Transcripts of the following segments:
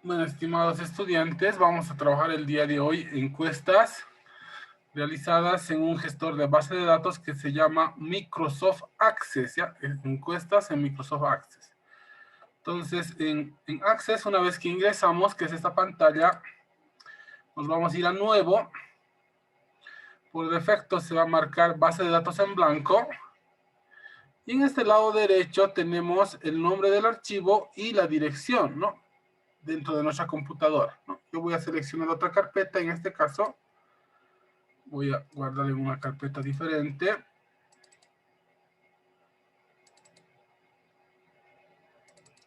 Bueno, estimados estudiantes, vamos a trabajar el día de hoy encuestas realizadas en un gestor de base de datos que se llama Microsoft Access, ¿ya? Encuestas en Microsoft Access. Entonces, en Access, una vez que ingresamos, que es esta pantalla, nos vamos a ir a Nuevo. Por defecto se va a marcar base de datos en blanco. Y en este lado derecho tenemos el nombre del archivo y la dirección, ¿no? Dentro de nuestra computadora, ¿no? Yo voy a seleccionar otra carpeta, en este caso voy a guardar en una carpeta diferente.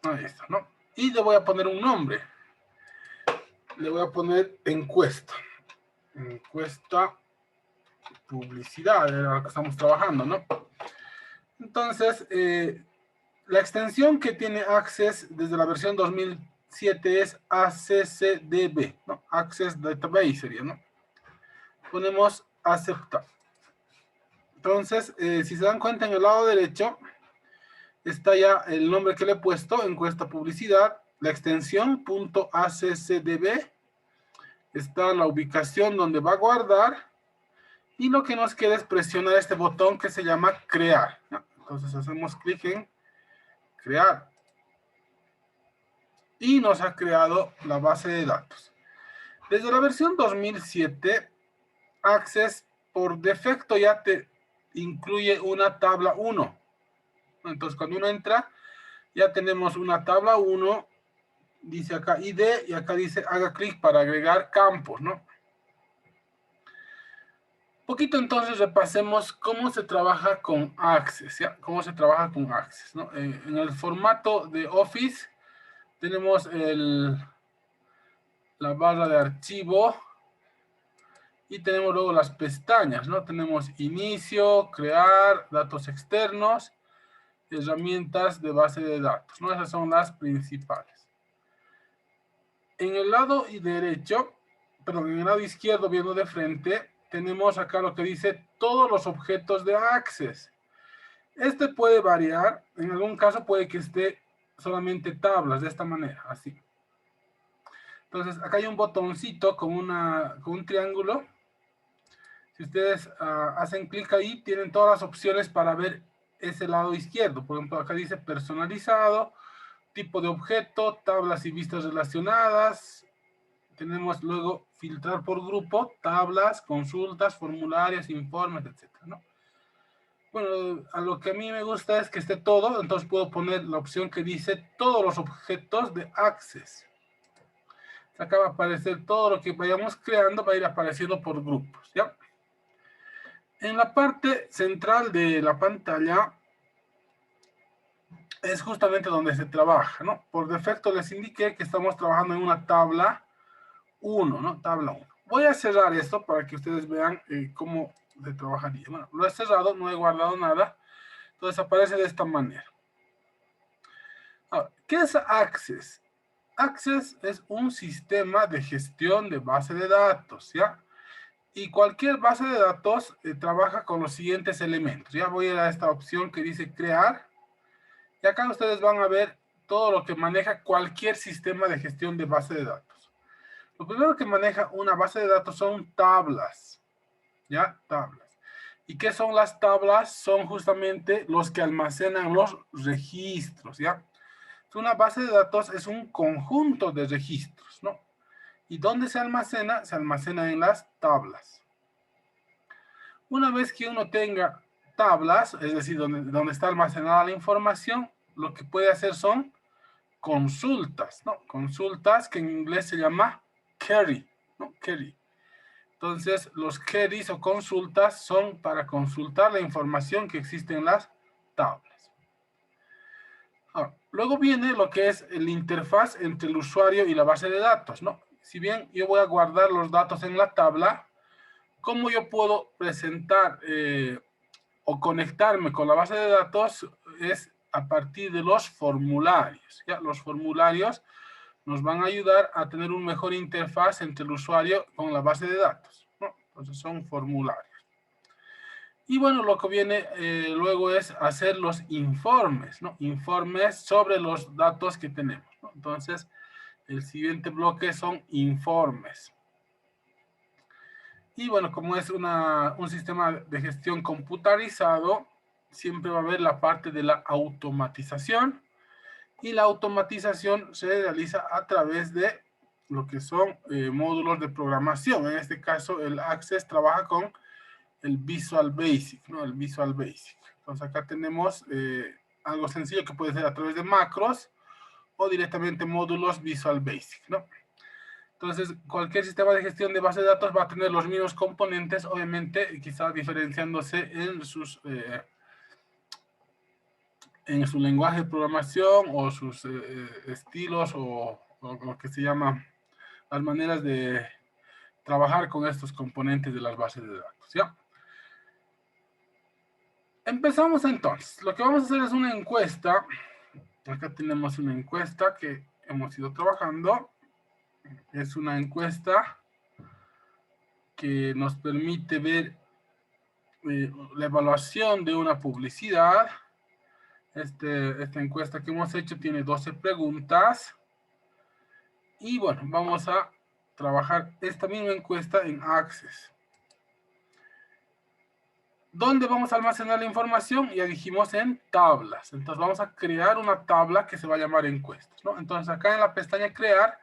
Ahí está, ¿no? Y le voy a poner un nombre. Le voy a poner encuesta. Encuesta publicidad, era lo que estamos trabajando, ¿no? Entonces, la extensión que tiene Access desde la versión 2007 es ACCDB, ¿no? Access Database sería, ¿no? Ponemos aceptar. Entonces, si se dan cuenta, en el lado derecho está ya el nombre que le he puesto, encuesta publicidad, la extensión .accdb, está la ubicación donde va a guardar, y lo que nos queda es presionar este botón que se llama crear, ¿no? Entonces hacemos clic en crear, y nos ha creado la base de datos. Desde la versión 2007, Access por defecto ya te incluye una tabla 1. Entonces cuando uno entra, ya tenemos una tabla 1, dice acá ID, y acá dice haga clic para agregar campos, ¿no? Poquito entonces repasemos cómo se trabaja con Access, ¿ya? Cómo se trabaja con Access, ¿no? En el formato de Office tenemos la barra de archivo y tenemos luego las pestañas, ¿no? Tenemos inicio, crear, datos externos, herramientas de base de datos, ¿no? Esas son las principales. En el lado derecho, perdón, en el lado izquierdo, viendo de frente, tenemos acá lo que dice todos los objetos de Access. Este puede variar, en algún caso puede que esté solamente tablas, de esta manera, así. Entonces, acá hay un botoncito con un triángulo. Si ustedes hacen clic ahí, tienen todas las opciones para ver ese lado izquierdo. Por ejemplo, acá dice personalizado, tipo de objeto, tablas y vistas relacionadas. Tenemos luego filtrar por grupo, tablas, consultas, formularios, informes, etcétera, ¿no? Bueno, a lo que a mí me gusta es que esté todo, entonces puedo poner la opción que dice todos los objetos de Access. Acá va a aparecer todo lo que vayamos creando, va a ir apareciendo por grupos, ¿ya? En la parte central de la pantalla es justamente donde se trabaja, ¿no? Por defecto les indiqué que estamos trabajando en una tabla 1, ¿no? Tabla 1. Voy a cerrar esto para que ustedes vean cómo se trabajaría. Bueno, lo he cerrado, no he guardado nada, entonces aparece de esta manera. Ahora, ¿qué es Access? Access es un sistema de gestión de base de datos, ¿ya? Y cualquier base de datos trabaja con los siguientes elementos. Ya voy a ir a esta opción que dice crear. Y acá ustedes van a ver todo lo que maneja cualquier sistema de gestión de base de datos. Lo primero que maneja una base de datos son tablas. ¿Ya? Tablas. ¿Y qué son las tablas? Son justamente los que almacenan los registros, ¿ya? Una base de datos es un conjunto de registros, ¿no? ¿Y dónde se almacena? Se almacena en las tablas. Una vez que uno tenga tablas, es decir, donde está almacenada la información, lo que puede hacer son consultas, ¿no? Consultas que en inglés se llama query, ¿no? Query. Entonces, los queries o consultas son para consultar la información que existe en las tablas. Ahora, luego viene lo que es el interfaz entre el usuario y la base de datos, ¿no? Si bien yo voy a guardar los datos en la tabla, ¿cómo yo puedo presentar o conectarme con la base de datos? Es a partir de los formularios, ¿ya? Los formularios nos van a ayudar a tener un mejor interfaz entre el usuario con la base de datos, ¿no? Entonces son formularios. Y bueno, lo que viene luego es hacer los informes, ¿no? Informes sobre los datos que tenemos, ¿no? Entonces, El siguiente bloque son informes. Y bueno, como es un sistema de gestión computarizado, siempre va a haber la parte de la automatización. Y la automatización se realiza a través de lo que son módulos de programación. En este caso, el Access trabaja con el Visual Basic, ¿no? El Visual Basic. Entonces acá tenemos algo sencillo que puede ser a través de macros o directamente módulos Visual Basic, ¿no? Entonces, cualquier sistema de gestión de base de datos va a tener los mismos componentes, obviamente, quizás diferenciándose en su lenguaje de programación o sus estilos o lo que se llama las maneras de trabajar con estos componentes de las bases de datos, ¿ya? Empezamos entonces. Lo que vamos a hacer es una encuesta. Acá tenemos una encuesta que hemos ido trabajando. Es una encuesta que nos permite ver la evaluación de una publicidad. Esta encuesta que hemos hecho tiene 12 preguntas. Y bueno, vamos a trabajar esta misma encuesta en Access. ¿Dónde vamos a almacenar la información? Ya dijimos en tablas. Entonces vamos a crear una tabla que se va a llamar encuestas, ¿no? Entonces acá en la pestaña crear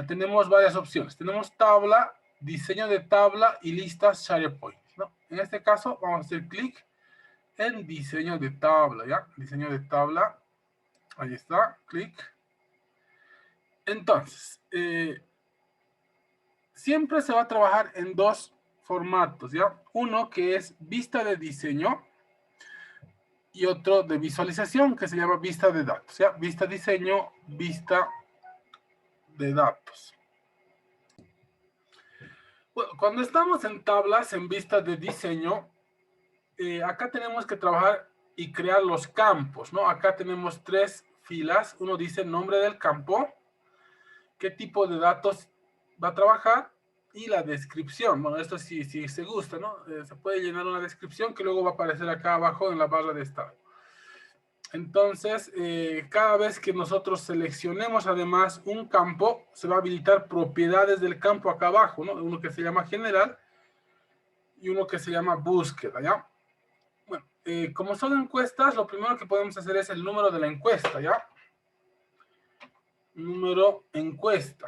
tenemos varias opciones. Tenemos tabla, diseño de tabla y listas SharePoint, ¿no? En este caso vamos a hacer clic en diseño de tabla, ¿ya? Diseño de tabla. Ahí está, clic. Entonces, siempre se va a trabajar en dos formatos, ¿ya? Uno que es vista de diseño y otro de visualización que se llama vista de datos, ¿ya? Vista diseño, vista de datos. Bueno, cuando estamos en tablas, en vista de diseño, acá tenemos que trabajar y crear los campos, ¿no? Acá tenemos 3 filas. Uno dice nombre del campo, qué tipo de datos va a trabajar y la descripción. Bueno, esto sí se gusta, ¿no? Se puede llenar una descripción que luego va a aparecer acá abajo en la barra de estado. Entonces, cada vez que nosotros seleccionemos además un campo, se va a habilitar propiedades del campo acá abajo, ¿no? Uno que se llama general y uno que se llama búsqueda, ¿ya? Bueno, como son encuestas, lo primero que podemos hacer es el número de la encuesta, ¿ya? Número encuesta.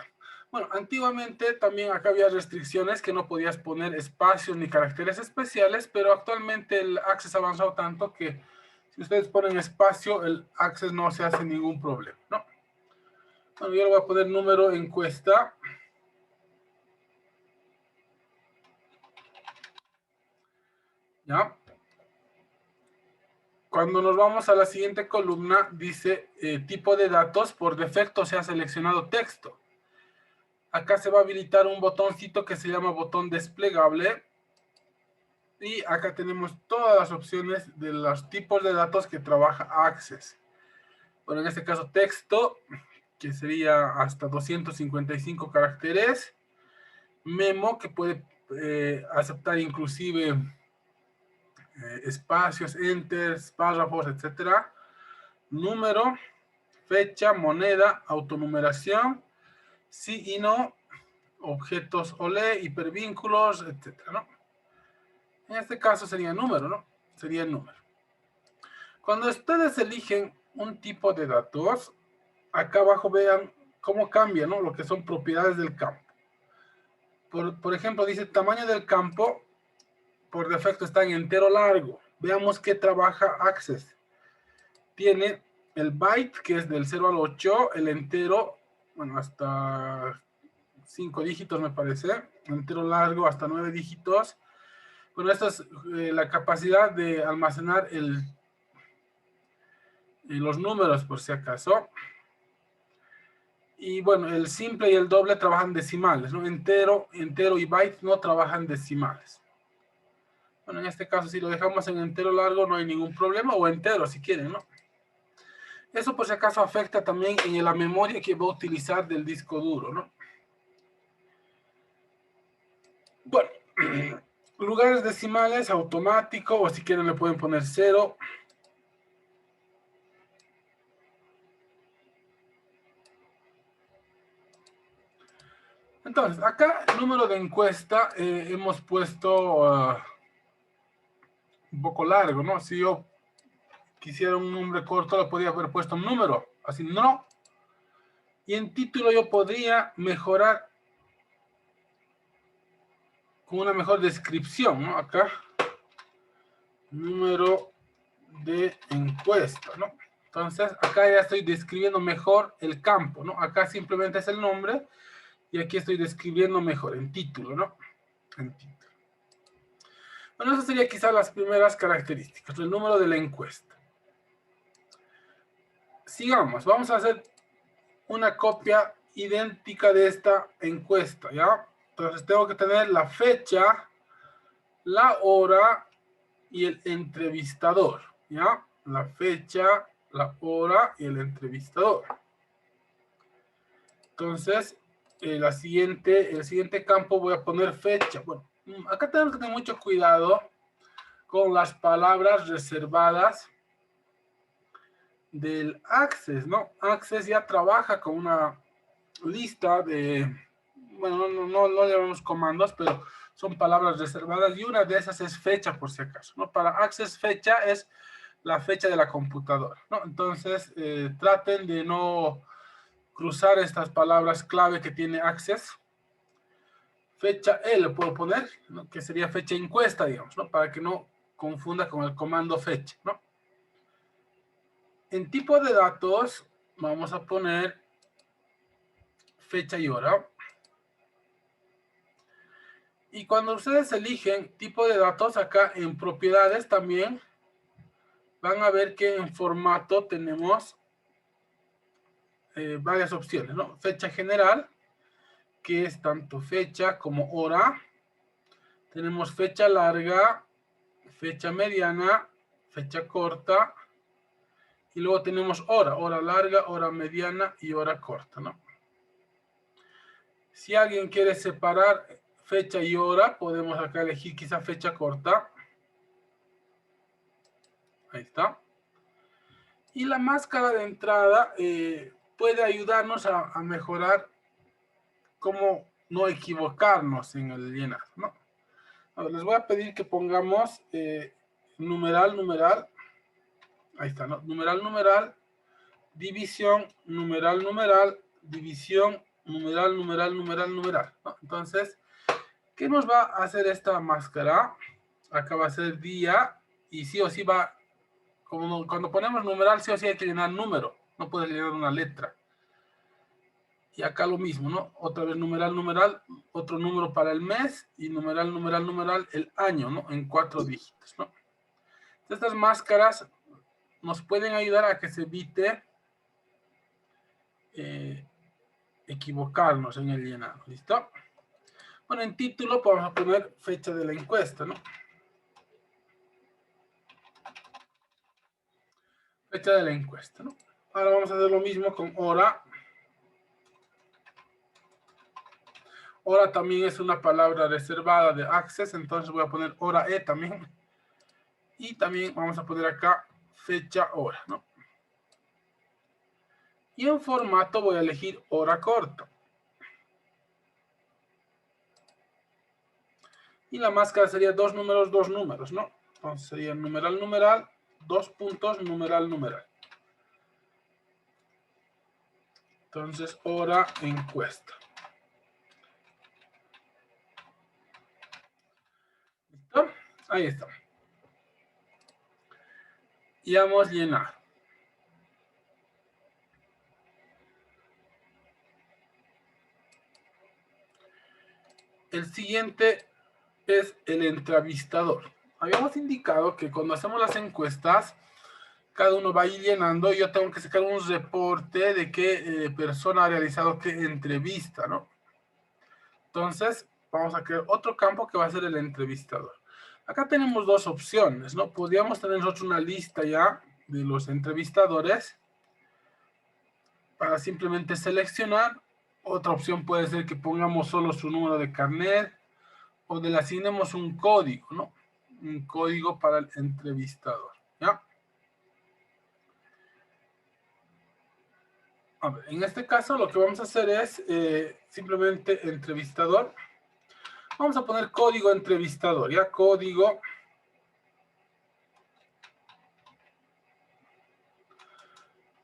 Bueno, antiguamente también acá había restricciones que no podías poner espacios ni caracteres especiales, pero actualmente el Access ha avanzado tanto que si ustedes ponen espacio, el Access no se hace ningún problema, ¿no? Bueno, yo le voy a poner número encuesta. ¿Ya? Cuando nos vamos a la siguiente columna, dice tipo de datos, por defecto se ha seleccionado texto. Acá se va a habilitar un botoncito que se llama botón desplegable. Y acá tenemos todas las opciones de los tipos de datos que trabaja Access. Bueno, en este caso texto, que sería hasta 255 caracteres. Memo, que puede aceptar inclusive espacios, enters, párrafos, etcétera. Número, fecha, moneda, autonumeración, sí y no, objetos OLE, hipervínculos, etcétera, ¿no? En este caso sería número, ¿no? Sería el número. Cuando ustedes eligen un tipo de datos, acá abajo vean cómo cambia, ¿no? Lo que son propiedades del campo. Por ejemplo, dice tamaño del campo, por defecto está en entero largo. Veamos qué trabaja Access. Tiene el byte, que es del 0 al 8, el entero, bueno, hasta 5 dígitos me parece, entero largo hasta 9 dígitos. Bueno, esta es la capacidad de almacenar los números, por si acaso. Y bueno, el simple y el doble trabajan decimales, ¿no? Entero y byte no trabajan decimales. Bueno, en este caso, si lo dejamos en entero largo, no hay ningún problema, o entero, si quieren, ¿no? Eso, por si acaso, afecta también en la memoria que va a utilizar del disco duro, ¿no? Bueno, lugares decimales, automático, o si quieren le pueden poner 0. Entonces, acá el número de encuesta hemos puesto un poco largo, ¿no? Si yo quisiera un nombre corto, le podría haber puesto un número, así no. Y en título yo podría mejorar con una mejor descripción, ¿no? Acá, número de encuesta, ¿no? Entonces, acá ya estoy describiendo mejor el campo, ¿no? Acá simplemente es el nombre y aquí estoy describiendo mejor en título, ¿no? En título. Bueno, esas serían quizás las primeras características, el número de la encuesta. Sigamos, vamos a hacer una copia idéntica de esta encuesta, ¿ya? Entonces tengo que tener la fecha, la hora y el entrevistador, ¿ya? La fecha, la hora y el entrevistador. Entonces, el siguiente campo voy a poner fecha. Bueno, acá tenemos que tener mucho cuidado con las palabras reservadas del Access, ¿no? Access ya trabaja con una lista de, bueno, no llamamos comandos, pero son palabras reservadas y una de esas es fecha, por si acaso, ¿no? Para Access fecha es la fecha de la computadora, ¿no? Entonces, traten de no cruzar estas palabras clave que tiene Access. Fecha E le puedo poner, ¿no? Que sería fecha encuesta, digamos, ¿no? Para que no confunda con el comando fecha, ¿no? En tipo de datos vamos a poner fecha y hora. Y cuando ustedes eligen tipo de datos, acá en propiedades también van a ver que en formato tenemos varias opciones, ¿no? Fecha general, que es tanto fecha como hora. Tenemos fecha larga, fecha mediana, fecha corta. Y luego tenemos hora larga, hora mediana y hora corta, ¿no? Si alguien quiere separar fecha y hora, podemos acá elegir quizá fecha corta. Ahí está. Y la máscara de entrada puede ayudarnos a mejorar cómo no equivocarnos en el llenado, ¿no? Ahora, les voy a pedir que pongamos numeral, numeral. Ahí está, ¿no? Numeral, numeral, división, numeral, numeral, división, numeral, numeral, numeral, numeral, ¿no? Entonces, ¿qué nos va a hacer esta máscara? Acá va a ser día y sí o sí va, como cuando ponemos numeral, sí o sí hay que llenar número, no puedes llenar una letra. Y acá lo mismo, ¿no? Otra vez numeral, numeral, otro número para el mes y numeral, numeral, numeral, el año, ¿no? En 4 dígitos, ¿no? Estas máscaras nos pueden ayudar a que se evite equivocarnos en el llenado, ¿listo? Bueno, en título podemos poner fecha de la encuesta, ¿no? Fecha de la encuesta, ¿no? Ahora vamos a hacer lo mismo con hora. Hora también es una palabra reservada de Access, entonces voy a poner hora E también. Y también vamos a poner acá fecha, hora, ¿no? Y en formato voy a elegir hora corta. Y la máscara sería dos números, ¿no? Entonces sería numeral, numeral, dos puntos, numeral, numeral. Entonces, hora encuesta. ¿Listo? Ahí está. Y vamos a llenar. El siguiente es el entrevistador. Habíamos indicado que cuando hacemos las encuestas, cada uno va a ir llenando y yo tengo que sacar un reporte de qué persona ha realizado qué entrevista, ¿no? Entonces, vamos a crear otro campo que va a ser el entrevistador. Acá tenemos dos opciones, ¿no? Podríamos tener nosotros una lista ya de los entrevistadores para simplemente seleccionar. Otra opción puede ser que pongamos solo su número de carnet o le asignemos un código, ¿no? Un código para el entrevistador, ¿ya? A ver, en este caso lo que vamos a hacer es simplemente entrevistador. Vamos a poner código entrevistador, ¿ya? Código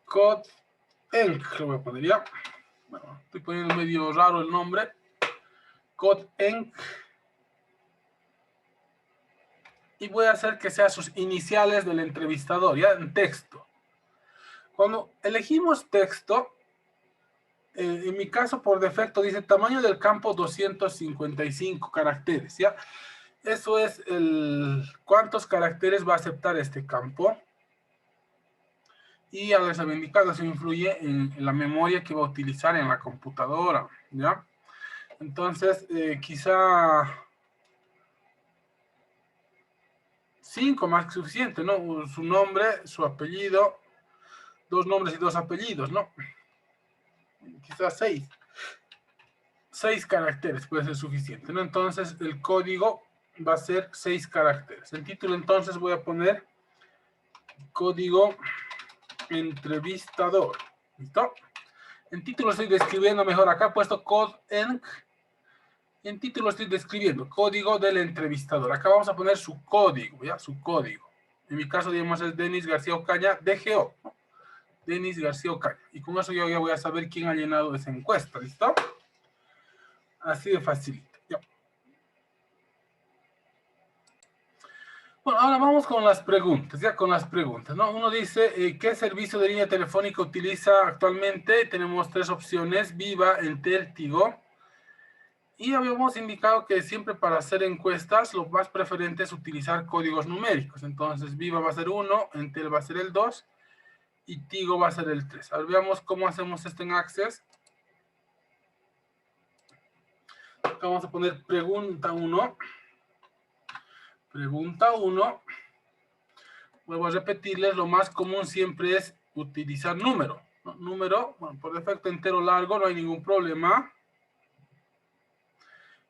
CodeEnc, lo voy a poner ya. Bueno, estoy poniendo medio raro el nombre. CodeEnc. Y voy a hacer que sea sus iniciales del entrevistador, ya en texto. Cuando elegimos texto, en mi caso por defecto dice tamaño del campo 255 caracteres, ¿ya? Eso es cuántos caracteres va a aceptar este campo. Y ya les había indicado, eso influye en la memoria que va a utilizar en la computadora, ¿ya? Entonces, quizá 5 más que suficiente, ¿no? Su nombre, su apellido, 2 nombres y 2 apellidos, ¿no? Quizás 6. 6 caracteres puede ser suficiente, ¿no? Entonces, el código va a ser 6 caracteres. El título, entonces, voy a poner código entrevistador. ¿Listo? En título estoy describiendo mejor. Acá he puesto CodeEnc. En título estoy describiendo código del entrevistador. Acá vamos a poner su código, ¿ya? Su código. En mi caso, digamos, es Denis García Ocaña, DGO, ¿no? Denis García Ocaña. Y con eso yo ya voy a saber quién ha llenado esa encuesta, ¿listo? Así de facilito. Ya. Bueno, ahora vamos con las preguntas, ya con las preguntas, ¿no? Uno dice, ¿qué servicio de línea telefónica utiliza actualmente? Tenemos 3 opciones, Viva, Entel, Tigo. Y habíamos indicado que siempre para hacer encuestas lo más preferente es utilizar códigos numéricos. Entonces, Viva va a ser 1, Entel va a ser el 2 y Tigo va a ser el 3. Ahora veamos cómo hacemos esto en Access. Acá vamos a poner pregunta 1. Pregunta 1. Vuelvo a repetirles, lo más común siempre es utilizar número, ¿no? Número, bueno, por defecto entero largo, no hay ningún problema.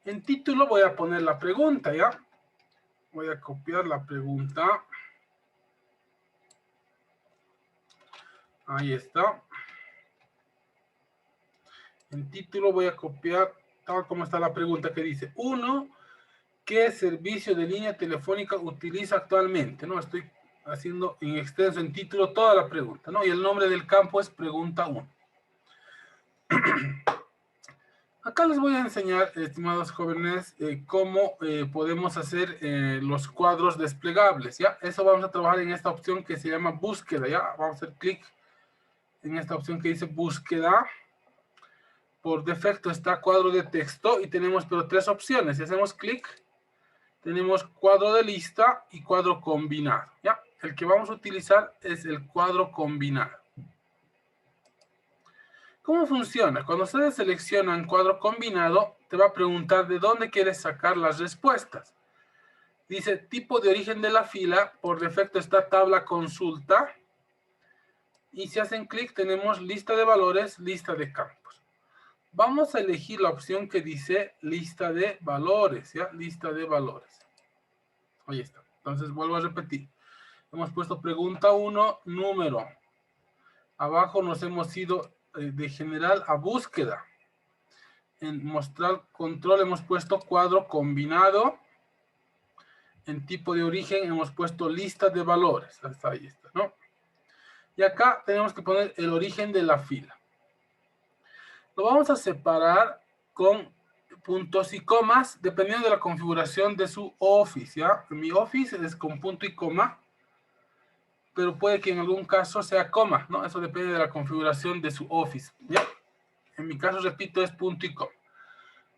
En título voy a poner la pregunta, ¿ya? Voy a copiar la pregunta. Ahí está. En título voy a copiar tal como está la pregunta que dice 1. ¿Qué servicio de línea telefónica utiliza actualmente? ¿No? Estoy haciendo en extenso en título toda la pregunta, ¿no? Y el nombre del campo es pregunta 1. Acá les voy a enseñar, estimados jóvenes, cómo podemos hacer los cuadros desplegables, ¿ya? Eso vamos a trabajar en esta opción que se llama búsqueda, ¿ya? Vamos a hacer clic en esta opción que dice búsqueda. Por defecto está cuadro de texto y tenemos pero 3 opciones. Si hacemos clic, tenemos cuadro de lista y cuadro combinado, ¿ya? El que vamos a utilizar es el cuadro combinado. ¿Cómo funciona? Cuando ustedes seleccionan cuadro combinado, te va a preguntar de dónde quieres sacar las respuestas. Dice tipo de origen de la fila, por defecto está tabla consulta. Y si hacen clic tenemos lista de valores, lista de campos. Vamos a elegir la opción que dice lista de valores, ¿ya? Lista de valores. Ahí está. Entonces vuelvo a repetir. Hemos puesto pregunta 1, número. Abajo nos hemos ido de general a búsqueda. En mostrar control hemos puesto cuadro combinado. En tipo de origen hemos puesto lista de valores. Hasta ahí está, ¿no? Y acá tenemos que poner el origen de la fila. Lo vamos a separar con puntos y comas, dependiendo de la configuración de su Office, ¿ya? Mi Office es con punto y coma, pero puede que en algún caso sea coma, ¿no? Eso depende de la configuración de su Office, ¿ya? En mi caso, repito, es punto y coma.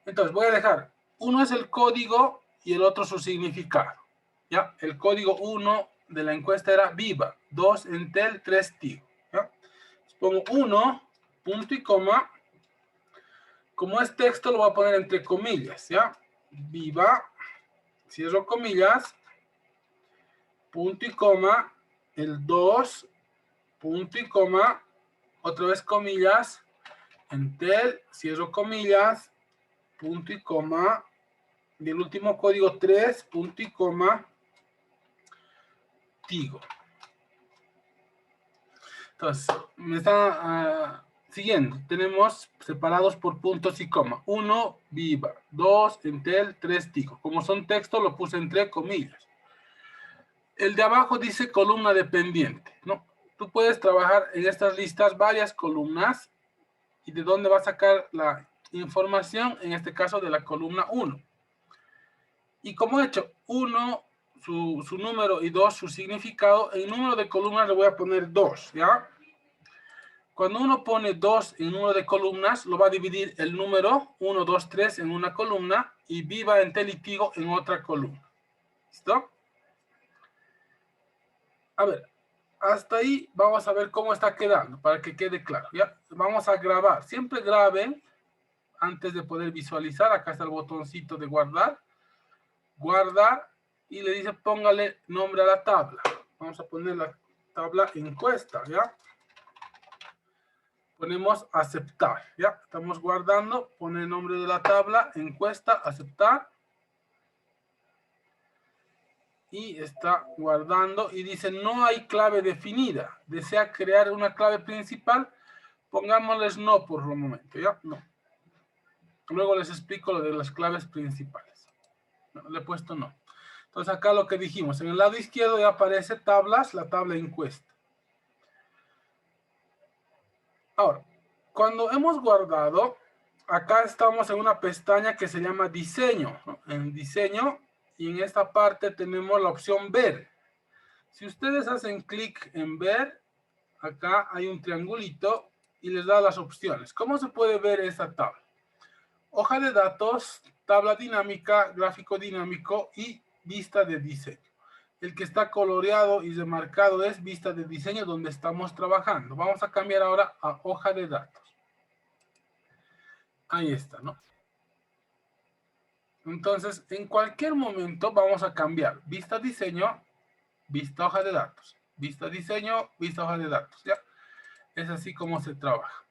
Entonces, voy a dejar, uno es el código y el otro su significado, ¿ya? El código 1 de la encuesta era Viva, 2 Entel, 3 Tigo, ¿ya? Pongo 1, punto y coma. Como es texto, lo voy a poner entre comillas, ¿ya? Viva, cierro comillas, punto y coma, el 2, punto y coma, otra vez comillas, Entel, cierro comillas, punto y coma, y el último código 3, punto y coma, Tigo. Entonces, me está Siguiente, tenemos separados por puntos y coma. 1, viva. 2, entel. 3, tico. Como son textos, lo puse entre comillas. El de abajo dice columna dependiente, ¿no? Tú puedes trabajar en estas listas varias columnas. ¿Y de dónde va a sacar la información? En este caso, de la columna 1. Y como he hecho 1, su número, y 2, su significado, en número de columnas le voy a poner 2, ¿ya? Cuando uno pone 2 en número de columnas, lo va a dividir el número 1, 2, 3 en una columna y viva, entel y tigo en otra columna. ¿Listo? A ver, hasta ahí vamos a ver cómo está quedando, para que quede claro, ¿ya? Vamos a grabar. Siempre graben antes de poder visualizar. Acá está el botoncito de guardar. Guardar, y le dice póngale nombre a la tabla. Vamos a poner la tabla encuesta, ¿ya? Ponemos aceptar, ¿ya? Estamos guardando, pone el nombre de la tabla, encuesta, aceptar. Y está guardando y dice no hay clave definida. ¿Desea crear una clave principal? Pongámosles no por el momento, ¿ya? No. Luego les explico lo de las claves principales. No, le he puesto no. Entonces acá lo que dijimos, en el lado izquierdo ya aparece tablas, la tabla encuesta. Ahora, cuando hemos guardado, acá estamos en una pestaña que se llama diseño, ¿no? En diseño, y en esta parte tenemos la opción ver. Si ustedes hacen clic en ver, acá hay un triangulito y les da las opciones. ¿Cómo se puede ver esta tabla? Hoja de datos, tabla dinámica, gráfico dinámico y vista de diseño. El que está coloreado y remarcado es vista de diseño, donde estamos trabajando. Vamos a cambiar ahora a hoja de datos. Ahí está, ¿no? Entonces, en cualquier momento vamos a cambiar vista diseño, vista hoja de datos. Vista diseño, vista hoja de datos, ¿ya? Es así como se trabaja.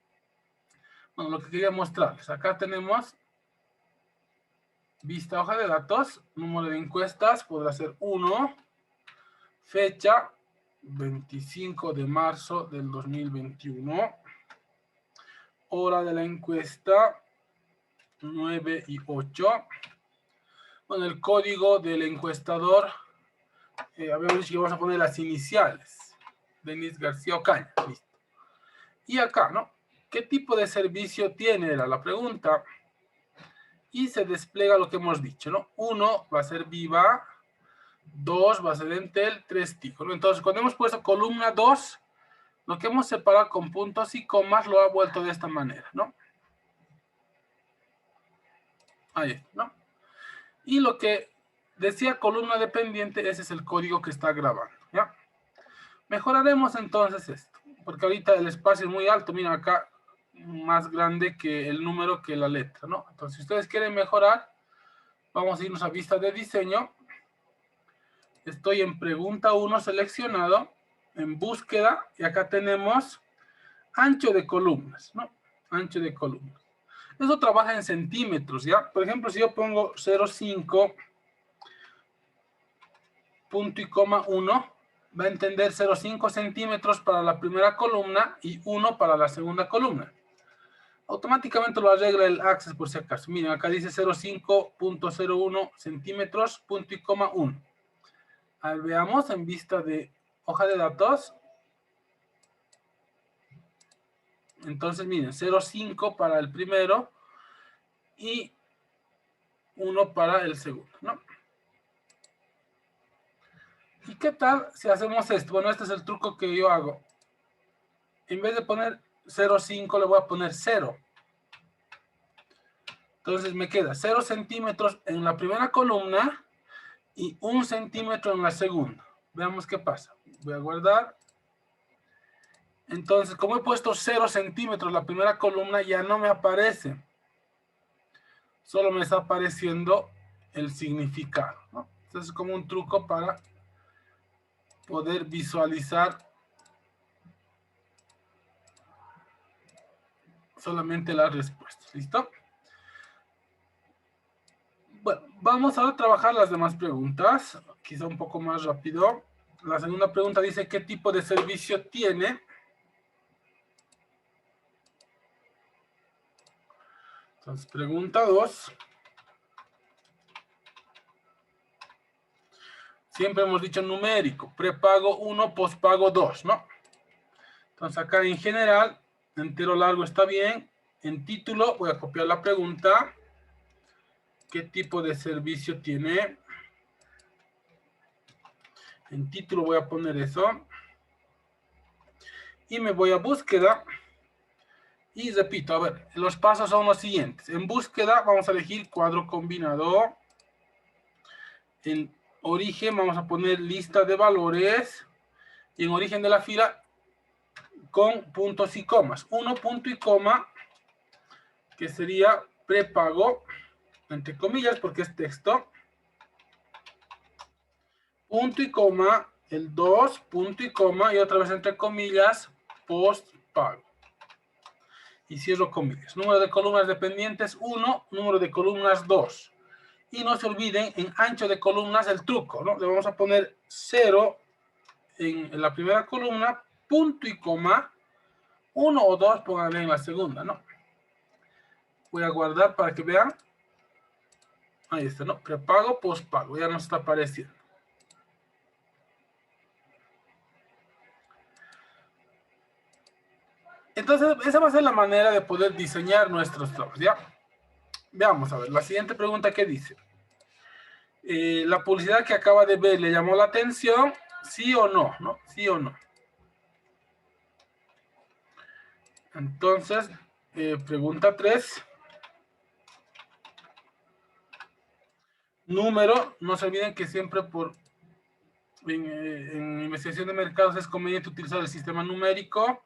Bueno, lo que quería mostrarles. Acá tenemos vista hoja de datos, número de encuestas, podrá ser 1, fecha 25 de marzo del 2021, hora de la encuesta 9 y 8, bueno, el código del encuestador, habíamos dicho que vamos a poner las iniciales, Denis García Ocaña, listo. Y acá, ¿no? ¿Qué tipo de servicio tiene? Era la pregunta. Y se despliega lo que hemos dicho, ¿no? 1 va a ser viva, 2 va a ser entel, 3 tico, ¿no? Entonces, cuando hemos puesto columna 2, lo que hemos separado con puntos y comas lo ha vuelto de esta manera, ¿no? Ahí, ¿no? Y lo que decía columna dependiente, ese es el código que está grabando, ¿ya? Mejoraremos entonces esto, porque ahorita el espacio es muy alto, mira acá, más grande que el número que la letra, ¿no? Entonces, si ustedes quieren mejorar, vamos a irnos a vista de diseño. Estoy en pregunta 1 seleccionado, en búsqueda, y acá tenemos ancho de columnas, ¿no? Ancho de columnas. Eso trabaja en centímetros, ¿ya? Por ejemplo, si yo pongo 0,5, punto y coma 1, va a entender 0,5 centímetros para la primera columna y 1 para la segunda columna. Automáticamente lo arregla el Access por si acaso. Miren, acá dice 0,5.01 centímetros, punto y coma 1. A ver, veamos en vista de hoja de datos. Entonces, miren, 0,5 para el primero y 1 para el segundo, ¿no? ¿Y qué tal si hacemos esto? Bueno, este es el truco que yo hago. En vez de poner 0,5, le voy a poner 0. Entonces me queda 0 centímetros en la primera columna y 1 centímetro en la segunda. Veamos qué pasa. Voy a guardar. Entonces, como he puesto 0 centímetros en la primera columna, ya no me aparece. Solo me está apareciendo el significado, ¿no? Entonces es como un truco para poder visualizar solamente las respuestas. ¿Listo? Bueno, vamos a trabajar las demás preguntas, quizá un poco más rápido. La segunda pregunta dice, ¿qué tipo de servicio tiene? Entonces, pregunta 2. Siempre hemos dicho numérico, prepago 1, pospago 2, ¿no? Entonces acá en general, entero largo está bien. En título voy a copiar la pregunta. ¿Qué tipo de servicio tiene? En título voy a poner eso. Y me voy a búsqueda. Y repito, a ver, los pasos son los siguientes. En búsqueda vamos a elegir cuadro combinado. En origen vamos a poner lista de valores. Y en origen de la fila con puntos y comas. 1 punto y coma, que sería prepago, entre comillas, porque es texto. Punto y coma, el 2, punto y coma, y otra vez entre comillas, postpago. Y cierro comillas. Número de columnas dependientes 1, número de columnas 2. Y no se olviden, en ancho de columnas, el truco, ¿no? Le vamos a poner 0 en la primera columna, punto y coma, 1 o 2, pónganle en la segunda, ¿no? Voy a guardar para que vean. Ahí está, ¿no? Prepago, postpago. Ya nos está apareciendo. Entonces, esa va a ser la manera de poder diseñar nuestros trabajos, ¿ya? Veamos, a ver, la siguiente pregunta que dice. La publicidad que acaba de ver, ¿le llamó la atención? ¿Sí o no? ¿No? ¿Sí o no? Entonces, pregunta 3. Número, no se olviden que siempre en investigación de mercados es conveniente utilizar el sistema numérico.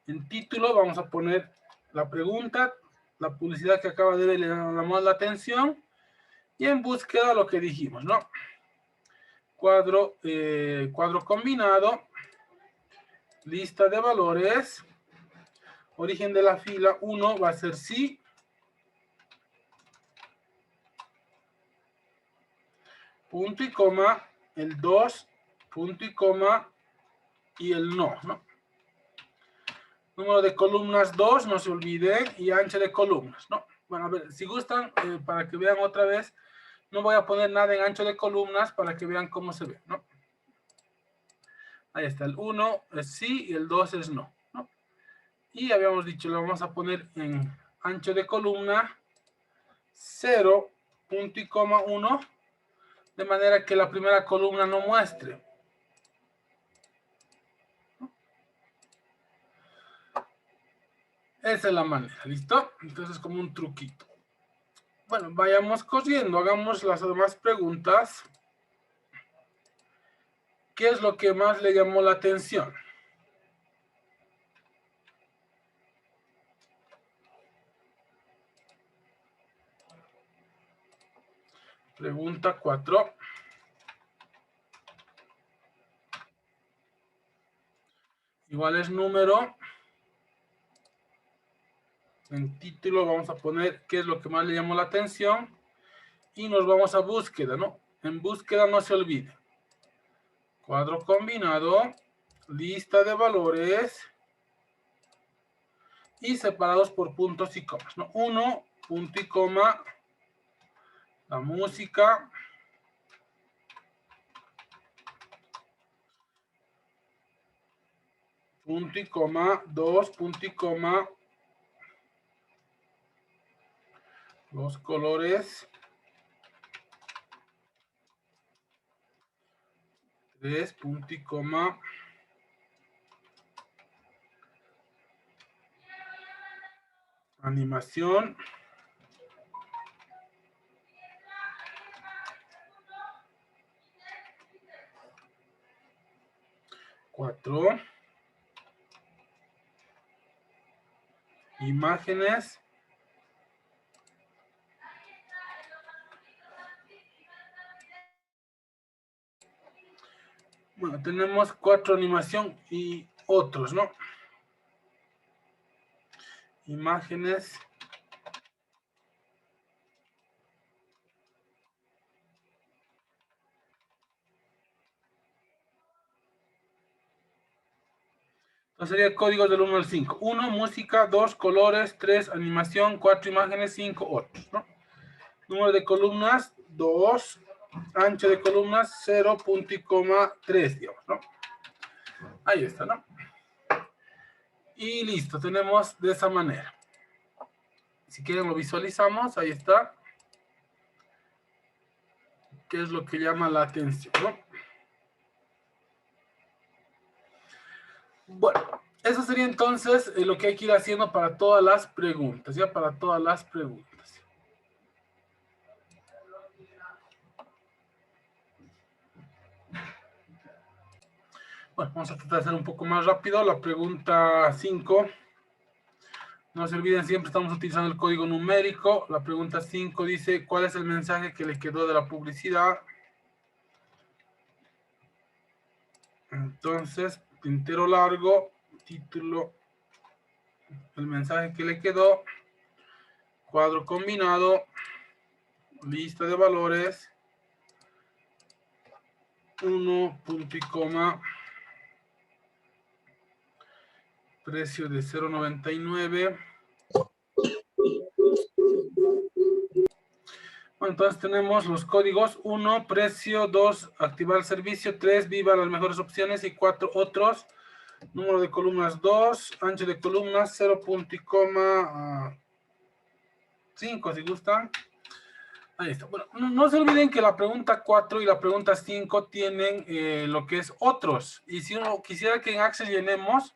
En título vamos a poner la pregunta, la publicidad que acaba de ver le llamó la atención, y en búsqueda lo que dijimos, ¿no? Cuadro combinado, lista de valores, origen de la fila 1 va a ser sí, punto y coma, el 2, punto y coma, y el no, ¿no? Número de columnas 2, no se olviden, y ancho de columnas, ¿no? Bueno, a ver, si gustan, para que vean otra vez, no voy a poner nada en ancho de columnas para que vean cómo se ve, ¿no? Ahí está, el 1 es sí y el 2 es no, ¿no? Y habíamos dicho, lo vamos a poner en ancho de columna 0, punto y coma 1, de manera que la primera columna no muestre. Esa es la manera, ¿listo? Entonces como un truquito. Bueno, vayamos corriendo, hagamos las demás preguntas. ¿Qué es lo que más le llamó la atención? Pregunta 4. Igual es número. En título vamos a poner qué es lo que más le llamó la atención. Y nos vamos a búsqueda, ¿no? En búsqueda no se olvide. Cuadro combinado, lista de valores y separados por puntos y comas, ¿no? 1, punto y coma, la música. Punto y coma, 2, punto y coma, los colores. 3, punto y coma, animación. 4, imágenes. Bueno, tenemos 4, animación y otros, ¿no? Imágenes. Entonces sería códigos del 1 al 5. 1, música. 2, colores. 3, animación. 4, imágenes. 5, otros, ¿no? Número de columnas, 2. Ancho de columnas, 0, punto y coma, 3, digamos, ¿no? Ahí está, ¿no? Y listo, tenemos de esa manera. Si quieren lo visualizamos, ahí está. ¿Qué es lo que llama la atención, no? Bueno, eso sería entonces lo que hay que ir haciendo para todas las preguntas, ya para todas las preguntas. Bueno, vamos a tratar de hacer un poco más rápido. La pregunta 5. No se olviden, siempre estamos utilizando el código numérico. La pregunta 5 dice, ¿cuál es el mensaje que le quedó de la publicidad? Entonces, tintero largo, título, el mensaje que le quedó, cuadro combinado, lista de valores, 1, punto y coma, precio de 0.99. Bueno, entonces tenemos los códigos: 1, precio; 2, activar el servicio; 3, viva las mejores opciones; y 4, otros. Número de columnas 2, ancho de columnas 0, punto y coma 5, si gustan. Ahí está. Bueno, no se olviden que la pregunta 4 y la pregunta 5 tienen lo que es otros. Y si uno quisiera que en Access llenemos,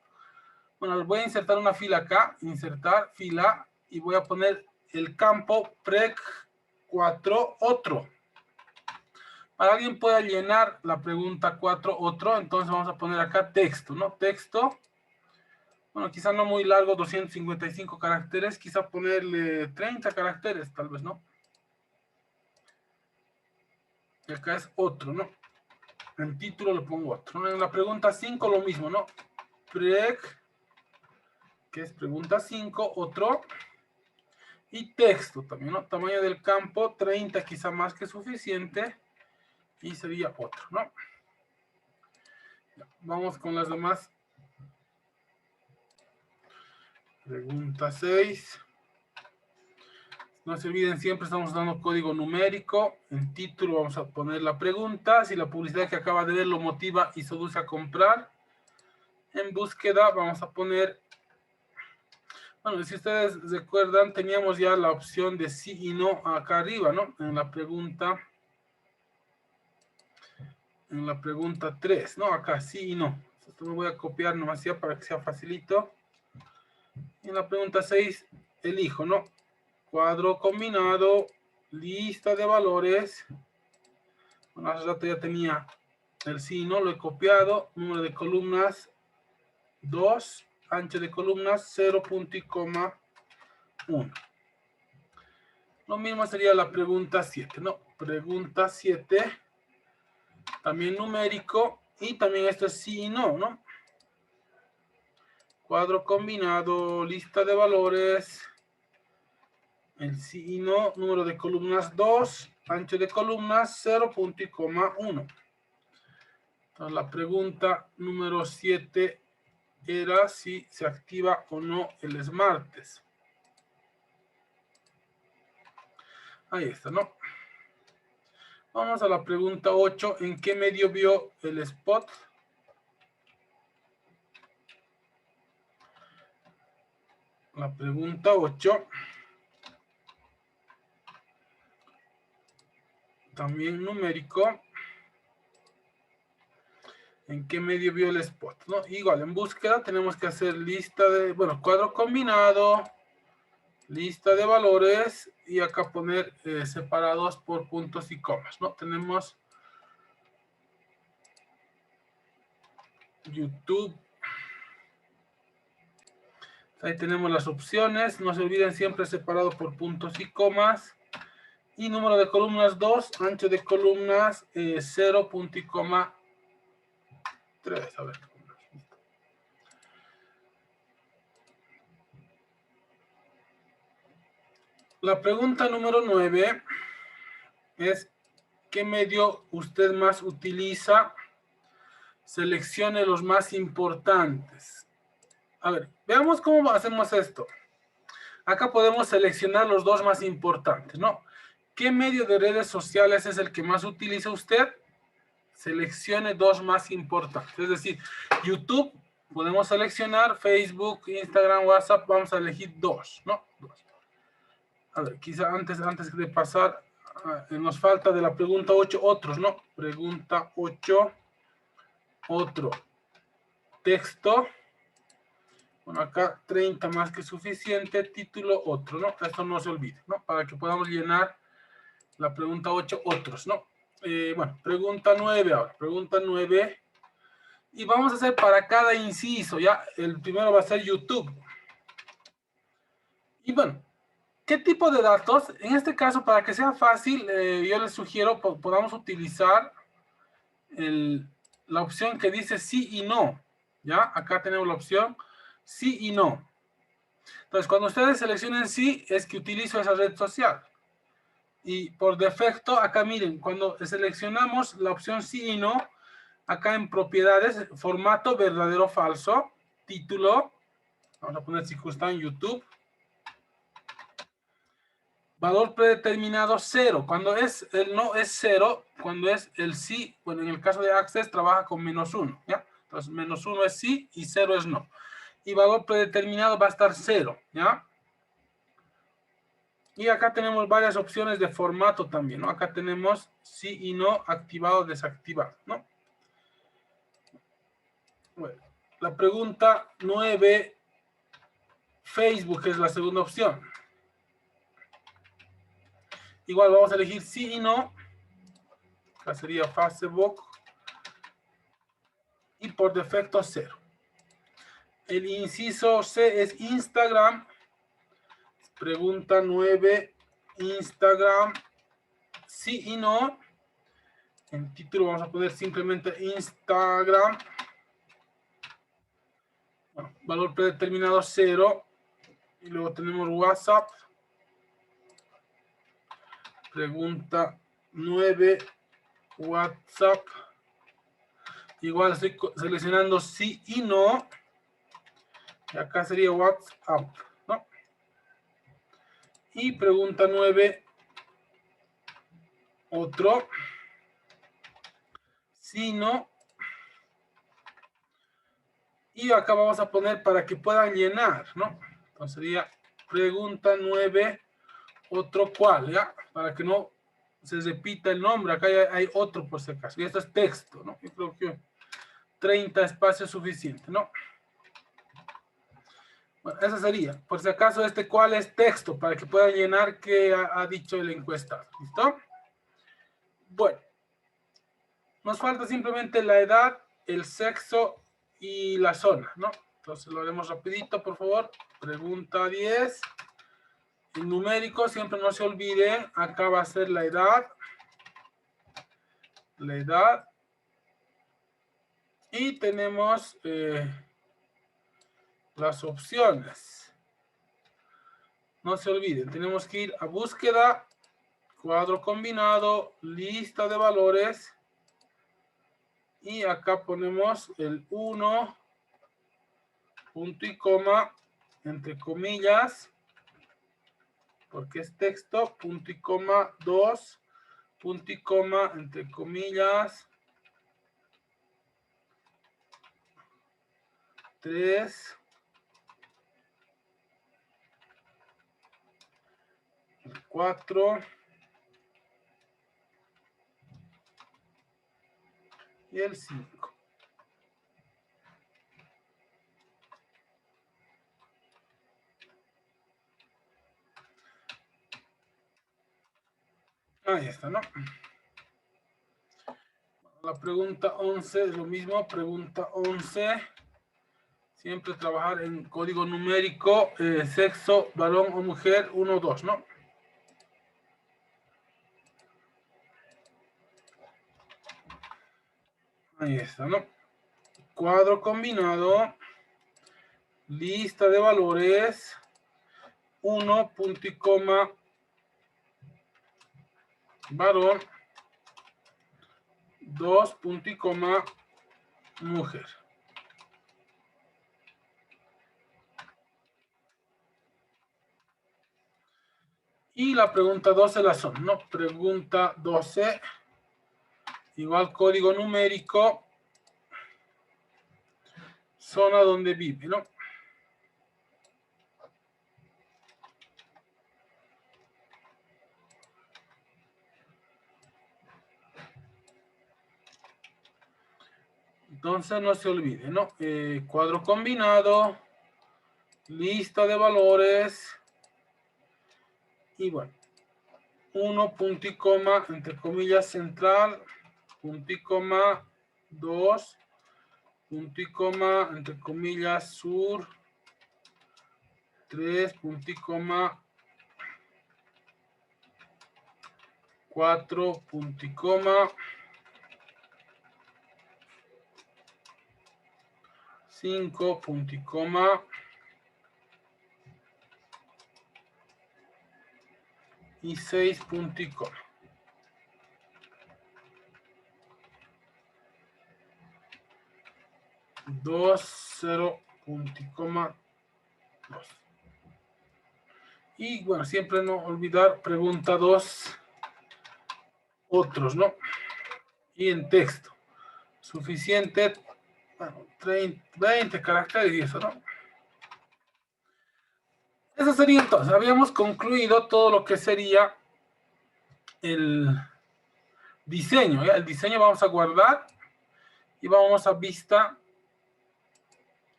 bueno, voy a insertar una fila acá, insertar fila, y voy a poner el campo PREC 4 otro. Para alguien pueda llenar la pregunta 4 otro, entonces vamos a poner acá texto, ¿no? Texto. Bueno, quizá no muy largo, 255 caracteres, quizá ponerle 30 caracteres, tal vez, ¿no? Y acá es otro, ¿no? En título le pongo otro, ¿no? En la pregunta 5 lo mismo, ¿no? Prec, que es pregunta 5, otro. Y texto también, ¿no? Tamaño del campo, 30, quizá más que suficiente. Y sería otro, ¿no? Vamos con las demás. Pregunta 6. No se olviden, siempre estamos dando código numérico. En título vamos a poner la pregunta. Si la publicidad que acaba de ver lo motiva y seduce a comprar. En búsqueda vamos a poner... Bueno, si ustedes recuerdan, teníamos ya la opción de sí y no acá arriba, ¿no? En la pregunta 3, ¿no? Acá, sí y no. Esto lo voy a copiar nomás ya para que sea facilito. En la pregunta 6, elijo, ¿no? Cuadro combinado, lista de valores. Bueno, hace rato ya tenía el sí, ¿no? Lo he copiado. Número de columnas 2, ancho de columnas 0, punto y coma 1. Lo mismo sería la pregunta 7, ¿no? Pregunta 7, también numérico, y también esto es sí y no, ¿no? Cuadro combinado, lista de valores, el sí y no, número de columnas 2, ancho de columnas 0, punto y coma 1. Entonces la pregunta número 7 era si se activa o no el SmartTest. Ahí está, ¿no? Vamos a la pregunta 8. ¿En qué medio vio el spot? La pregunta 8. También numérico. ¿En qué medio vio el spot? ¿No? Igual, en búsqueda tenemos que hacer lista de, bueno, cuadro combinado, lista de valores, y acá poner separados por puntos y comas, ¿no? Tenemos YouTube. Ahí tenemos las opciones. No se olviden, siempre separado por puntos y comas. Y número de columnas 2, ancho de columnas 0, punto y coma 3. A ver. La pregunta número 9 es: ¿qué medio usted más utiliza? Seleccione los más importantes. A ver, veamos cómo hacemos esto. Acá podemos seleccionar los dos más importantes, ¿no? ¿Qué medio de redes sociales es el que más utiliza usted? Seleccione dos más importantes. Es decir, YouTube, podemos seleccionar Facebook, Instagram, WhatsApp, vamos a elegir dos, ¿no? Dos. A ver, quizá antes de pasar, nos falta de la pregunta 8 otros, ¿no? Pregunta 8, otro texto. Bueno, acá 30 más que suficiente, título otro, ¿no? Esto no se olvide, ¿no? Para que podamos llenar la pregunta 8, otros, ¿no? Bueno, pregunta 9 ahora, pregunta 9. Y vamos a hacer para cada inciso, ¿ya? El primero va a ser YouTube. Y bueno, ¿qué tipo de datos? En este caso, para que sea fácil, yo les sugiero podamos utilizar la opción que dice sí y no, ¿ya? Acá tenemos la opción sí y no. Entonces, cuando ustedes seleccionen sí, es que utilizo esa red social. Y por defecto, acá miren, cuando seleccionamos la opción sí y no, acá en propiedades, formato verdadero o falso, título, vamos a poner si está en YouTube, valor predeterminado 0, cuando es el no es 0, cuando es el sí, bueno, en el caso de Access trabaja con -1, ¿ya? Entonces, -1 es sí y 0 es no. Y valor predeterminado va a estar 0, ¿ya? Y acá tenemos varias opciones de formato también, ¿no? Acá tenemos sí y no, activado o desactivado, ¿no? Bueno, la pregunta 9, Facebook es la segunda opción. Igual vamos a elegir sí y no. Acá sería Facebook. Y por defecto 0. El inciso C es Instagram. Pregunta 9, Instagram. Sí y no. En título vamos a poner simplemente Instagram. Bueno, valor predeterminado 0. Y luego tenemos WhatsApp. Pregunta 9, WhatsApp. Igual estoy seleccionando sí y no. Y acá sería WhatsApp, ¿no? Y pregunta 9, otro. Sí, no. Y acá vamos a poner para que puedan llenar, ¿no? Entonces sería pregunta 9, otro cual, ¿ya? Para que no se repita el nombre. Acá hay otro por si acaso. Y esto es texto, ¿no? Yo creo que 30 espacios suficiente, ¿no? Bueno, eso sería. Por si acaso este cual es texto, para que puedan llenar qué ha dicho el encuestado. ¿Listo? Bueno. Nos falta simplemente la edad, el sexo y la zona, ¿no? Entonces lo haremos rapidito, por favor. Pregunta 10. El numérico, siempre no se olviden, acá va a ser la edad. La edad. Y tenemos las opciones. No se olviden, tenemos que ir a búsqueda, cuadro combinado, lista de valores. Y acá ponemos el 1, punto y coma, entre comillas, porque es texto, punto y coma, 2, punto y coma, entre comillas, 3, 4 y el 5. Ahí está, ¿no? La pregunta 11 es lo mismo, pregunta 11. Siempre trabajar en código numérico, sexo, varón o mujer, 1, 2, ¿no? Ahí está, ¿no? Cuadro combinado, lista de valores, 1, punto y coma, varón, 2, punto y coma, mujer. Y la pregunta 12 la zona, ¿no? Pregunta 12, igual código numérico, zona donde vive, ¿no? Entonces no se olvide, ¿no? Cuadro combinado, lista de valores, y bueno, 1 punto y coma, entre comillas, central, punto y coma, 2, punto y coma, entre comillas, sur, 3, punto y coma, 4, punto y coma, 5, punto y coma, y 6, punto y coma. Dos, 0, punto y coma, 2. Y bueno, siempre no olvidar pregunta 2, otros, ¿no? Y en texto. Suficiente, bueno, 30, 20 caracteres y eso, ¿no? Eso sería entonces. Habíamos concluido todo lo que sería el diseño. ¿Ya? El diseño vamos a guardar y vamos a vista,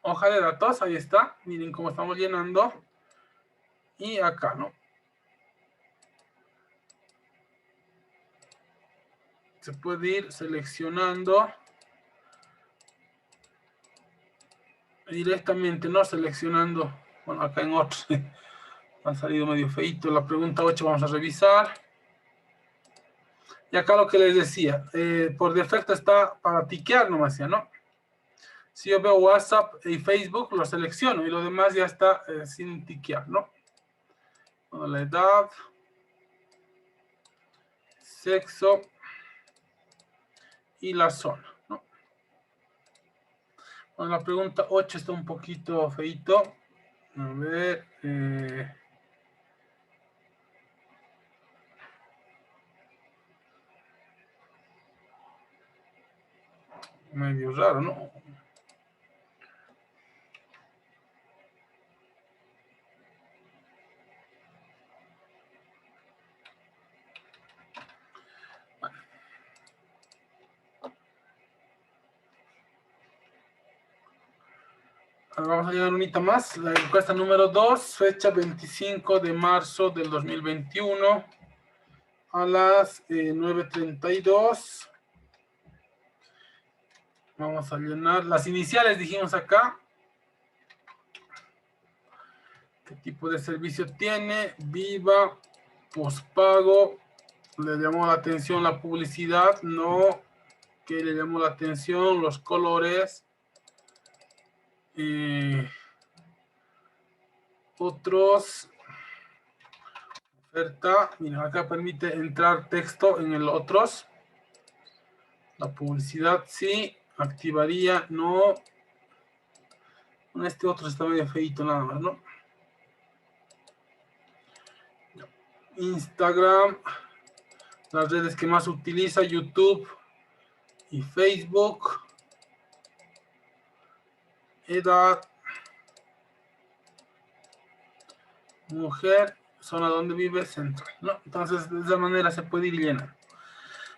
hoja de datos, ahí está. Miren cómo estamos llenando. Y acá, ¿no? Se puede ir seleccionando directamente, no seleccionando, bueno, acá en otros ha salido medio feito. La pregunta 8 vamos a revisar. Y acá lo que les decía, por defecto está para tiquear nomás ya, ¿no? Si yo veo WhatsApp y Facebook, lo selecciono y lo demás ya está sin tiquear, ¿no? Bueno, la edad, sexo y la zona, ¿no? Bueno, la pregunta 8 está un poquito feito. A ver, medio raro, ¿no? Vamos a llegar unita más. La encuesta número 2, fecha 25 de marzo del 2021 a las 9:32. Vamos a llenar las iniciales, dijimos acá. ¿Qué tipo de servicio tiene? Viva, pospago. ¿Le llamó la atención la publicidad? No. ¿Qué le llamó la atención? Los colores. Otros. Oferta. Mira, acá permite entrar texto en el otros. La publicidad sí. Activaría, no. Este otro está medio feito nada más, ¿no? Instagram. Las redes que más utiliza, YouTube y Facebook. Edad. Mujer. Zona donde vive, central, ¿no? Entonces, de esa manera se puede ir llenando.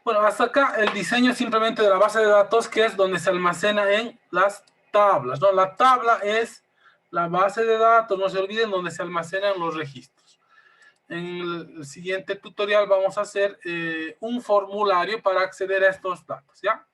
Bueno, hasta acá el diseño simplemente de la base de datos, que es donde se almacena en las tablas, ¿no? La tabla es la base de datos, no se olviden, donde se almacenan los registros. En el siguiente tutorial vamos a hacer un formulario para acceder a estos datos, ¿ya?